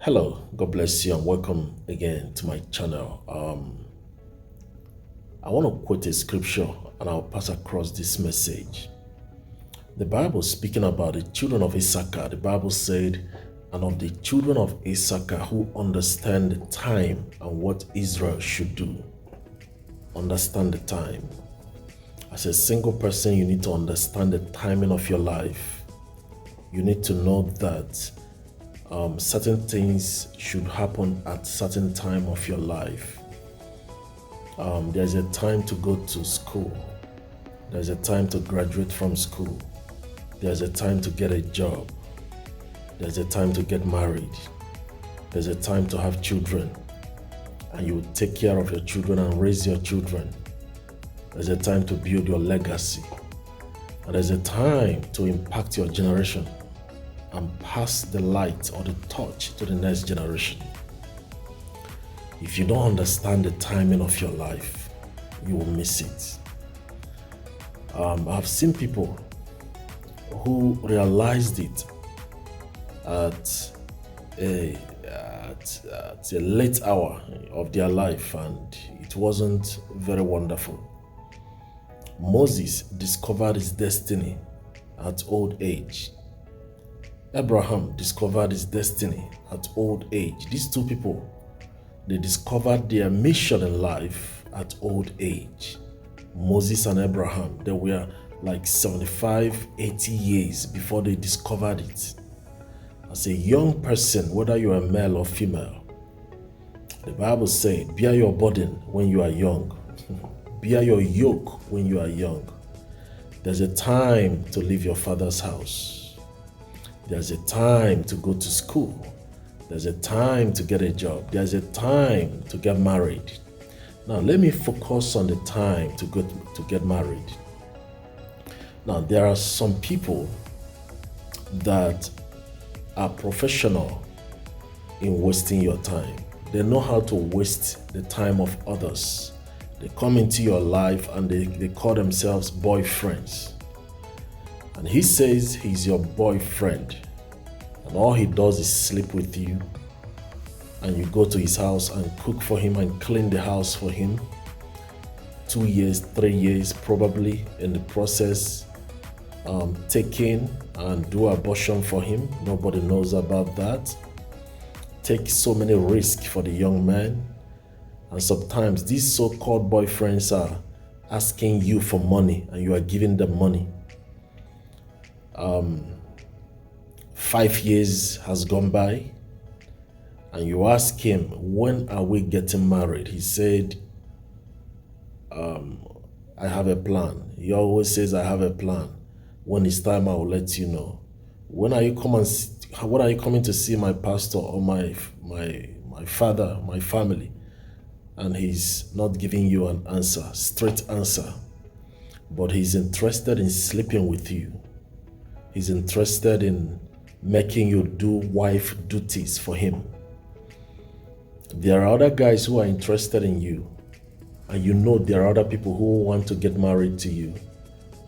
Hello, God bless you and welcome again to my channel. I want to quote a scripture and I'll pass across this message. The Bible speaking about the children of Issachar, the Bible said, and of the children of Issachar who understand the time and what Israel should do. Understand the time. As a single person, you need to understand the timing of your life. You need to know that certain things should happen at certain time of your life. There's a time to go to school. There's a time to graduate from school. There's a time to get a job. There's a time to get married. There's a time to have children. And you will take care of your children and raise your children. There's a time to build your legacy. And there's a time to impact your generation and pass the light or the torch to the next generation. If you don't understand the timing of your life, you will miss it. I've seen people who realized it at a late hour of their life, and it wasn't very wonderful. Moses discovered his destiny at old age. Abraham discovered his destiny at old age. These two people, they discovered their mission in life at old age. Moses and Abraham, they were like 75, 80 years before they discovered it. As a young person, whether you are male or female, the Bible says, bear your burden when you are young. Bear your yoke when you are young. There's a time to leave your father's house. There's a time to go to school. There's a time to get a job. There's a time to get married. Now, let me focus on the time to get married. Now, there are some people that are professional in wasting your time. They know how to waste the time of others. They come into your life and they call themselves boyfriends. And he says he's your boyfriend. And all he does is sleep with you. And you go to his house and cook for him and clean the house for him. 2 years, 3 years, probably in the process, taking and do abortion for him. Nobody knows about that. Take so many risks for the young man. And sometimes these so-called boyfriends are asking you for money and you are giving them money. 5 years has gone by and you ask him, when are we getting married? He said, I have a plan. He always says, I have a plan. When it's time, I will let you know. When are you coming to see my pastor or my father, my family? And he's not giving you an answer, straight answer. But he's interested in sleeping with you. He's interested in making you do wife duties for him. There are other guys who are interested in you. And you know there are other people who want to get married to you.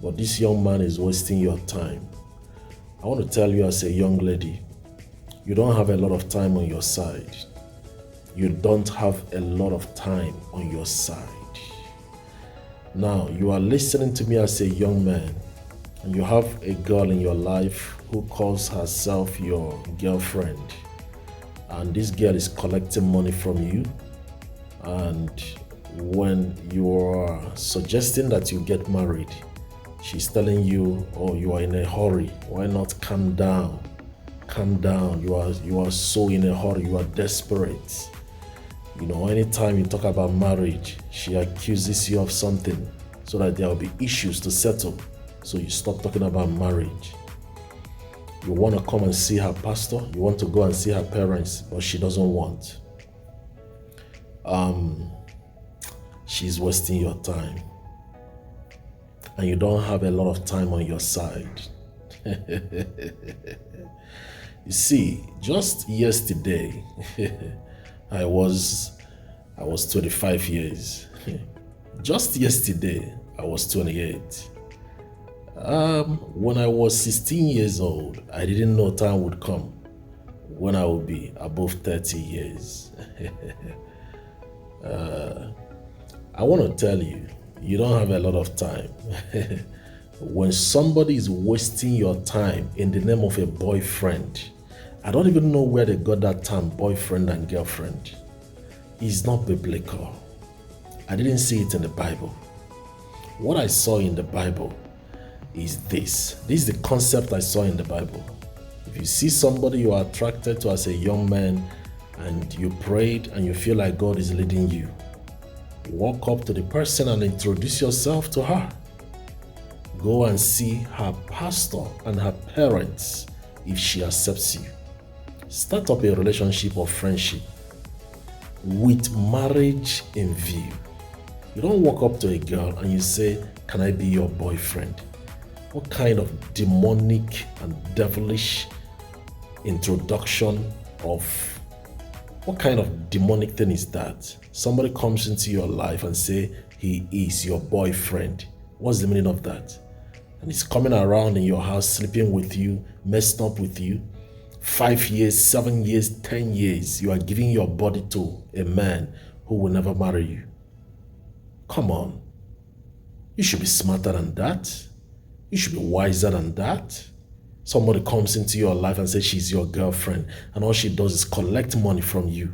But this young man is wasting your time. I want to tell you as a young lady, you don't have a lot of time on your side. You don't have a lot of time on your side. Now, you are listening to me as a young man, and you have a girl in your life who calls herself your girlfriend. And this girl is collecting money from you. And when you are suggesting that you get married, she's telling you, oh, you are in a hurry. Why not calm down? Calm down. You are so in a hurry. You are desperate. You know, anytime you talk about marriage, she accuses you of something so that there will be issues to settle. So you stop talking about marriage. You want to come and see her pastor. You want to go and see her parents, but she doesn't want. She's wasting your time. And you don't have a lot of time on your side. You see, just yesterday, I was 25 years. Just yesterday, I was 28. When I was 16 years old, I didn't know time would come when I will be above 30 years. I want to tell you, you don't have a lot of time. When somebody is wasting your time in the name of a boyfriend, I don't even know where they got that term, boyfriend and girlfriend. It's not biblical. I didn't see it in the Bible. What I saw in the Bible is this. This is the concept I saw in the Bible. If you see somebody you are attracted to as a young man and you prayed and you feel like God is leading you, walk up to the person and introduce yourself to her. Go and see her pastor and her parents if she accepts you. Start up a relationship or friendship with marriage in view. You don't walk up to a girl and you say, "Can I be your boyfriend?" What kind of demonic and devilish introduction of what kind of demonic thing is that? Somebody comes into your life and say he is your boyfriend. What's the meaning of that? And he's coming around in your house, sleeping with you, messing up with you. 5 years, 7 years, 10 years, you are giving your body to a man who will never marry you. Come on. You should be smarter than that. You should be wiser than that. Somebody comes into your life and says she's your girlfriend, and all she does is collect money from you.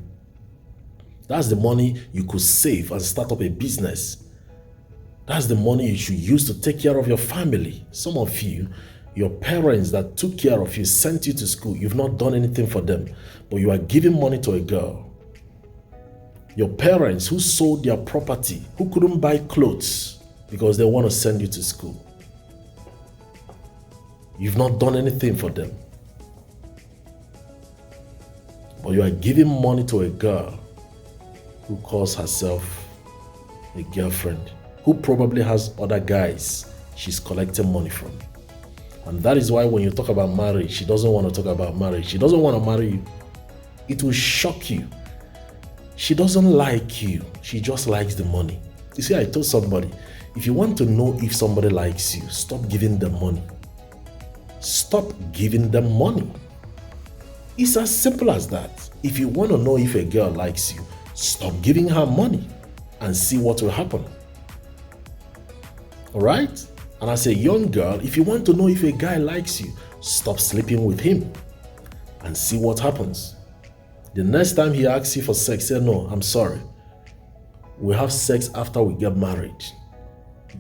That's the money you could save and start up a business. That's the money you should use to take care of your family. Some of you, your parents that took care of you, sent you to school, you've not done anything for them, but you are giving money to a girl. Your parents who sold their property, who couldn't buy clothes because they want to send you to school. You've not done anything for them. But you are giving money to a girl who calls herself a girlfriend, who probably has other guys she's collecting money from. And that is why when you talk about marriage, she doesn't want to talk about marriage. She doesn't want to marry you. It will shock you. She doesn't like you. She just likes the money. You see, I told somebody, if you want to know if somebody likes you, stop giving them money. Stop giving them money. It's as simple as that. If you want to know if a girl likes you, stop giving her money and see what will happen. All right? And as a young girl, if you want to know if a guy likes you, stop sleeping with him and see what happens. The next time he asks you for sex, say, "No, I'm sorry. We'll have sex after we get married."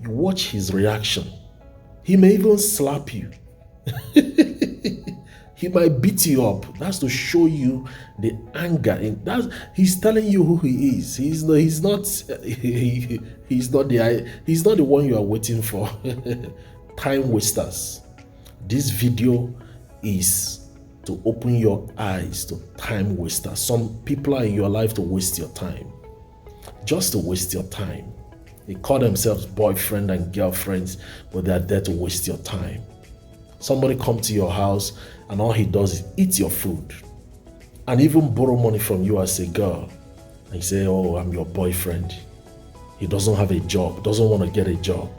You watch his reaction. He may even slap you. He might beat you up. That's to show you the anger. He's telling you who he is. He's not the one you are waiting for. Time wasters. This video is to open your eyes to time wasters. Some people are in your life to waste your time. Just to waste your time. They call themselves boyfriend and girlfriends, but they are there to waste your time. Somebody come to your house and all he does is eat your food and even borrow money from you as a girl. And you say, "Oh, I'm your boyfriend." He doesn't have a job, doesn't want to get a job.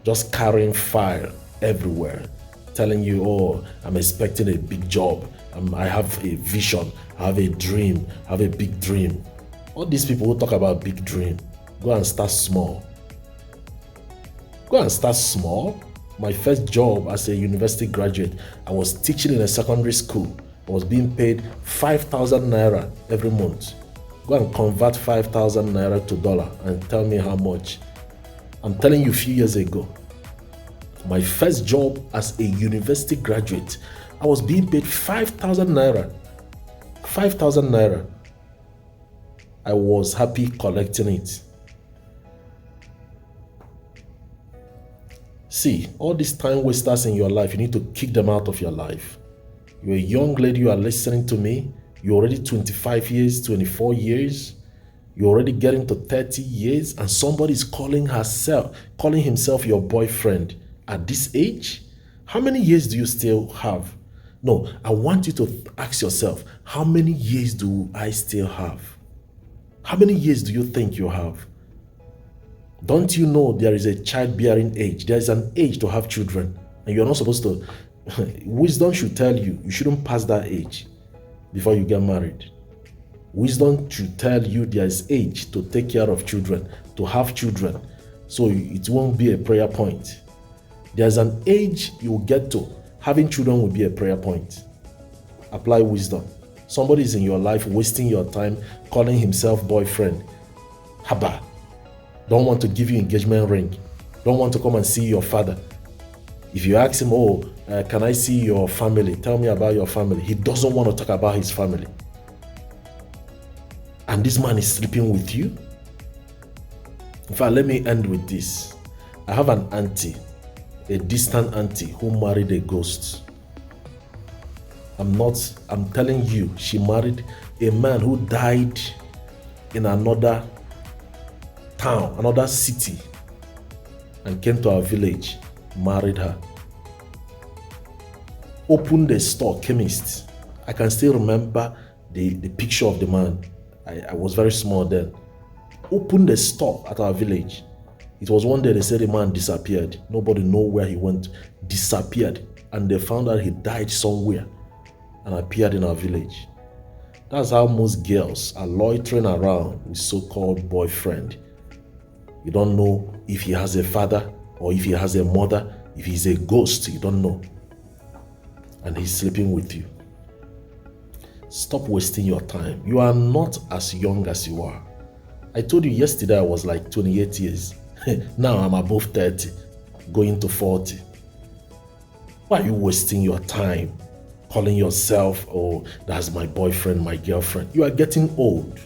Just carrying fire everywhere, telling you, "Oh, I'm expecting a big job. I have a vision, I have a dream, I have a big dream." All these people who talk about big dream, go and start small. Go and start small. My first job as a university graduate, I was teaching in a secondary school. I was being paid 5,000 naira every month. Go and convert 5,000 naira to dollar and tell me how much. I'm telling you, a few years ago, my first job as a university graduate, I was being paid 5,000 naira. 5,000 naira. I was happy collecting it. See, all these time wasters in your life, you need to kick them out of your life. You're a young lady, you are listening to me. You're already 25 years, 24 years. You're already getting to 30 years, and somebody is calling himself your boyfriend at this age. How many years do you still have? No, I want you to ask yourself, how many years do I still have? How many years do you think you have? Don't you know there is a childbearing age? There is an age to have children, and you're not supposed to. Wisdom should tell you, you shouldn't pass that age. before you get married. Wisdom should tell you there's age to take care of children, to have children, so it won't be a prayer point. There's an age you will get to. Having children will be a prayer point. Apply wisdom. Somebody is in your life wasting your time, calling himself boyfriend. Haba. Don't want to give you engagement ring. Don't want to come and see your father. If you ask him, can I see your family? Tell me about your family. He doesn't want to talk about his family. And this man is sleeping with you? In fact, let me end with this. I have an auntie, a distant auntie who married a ghost. I'm telling you, she married a man who died in another town, another city, and came to our village, married her. Opened a store, chemist. I can still remember the picture of the man. I was very small then. Opened a store at our village. It was one day they said the man disappeared. Nobody know where he went. Disappeared. And they found out he died somewhere and appeared in our village. That's how most girls are loitering around with so-called boyfriend. You don't know if he has a father or if he has a mother. If he's a ghost, you don't know. And he's sleeping with you. Stop wasting your time. You are not as young as you are. I told you yesterday I was like 28 years. Now I'm above 30, going to 40. Why are you wasting your time calling yourself, that's my boyfriend, my girlfriend? You are getting old.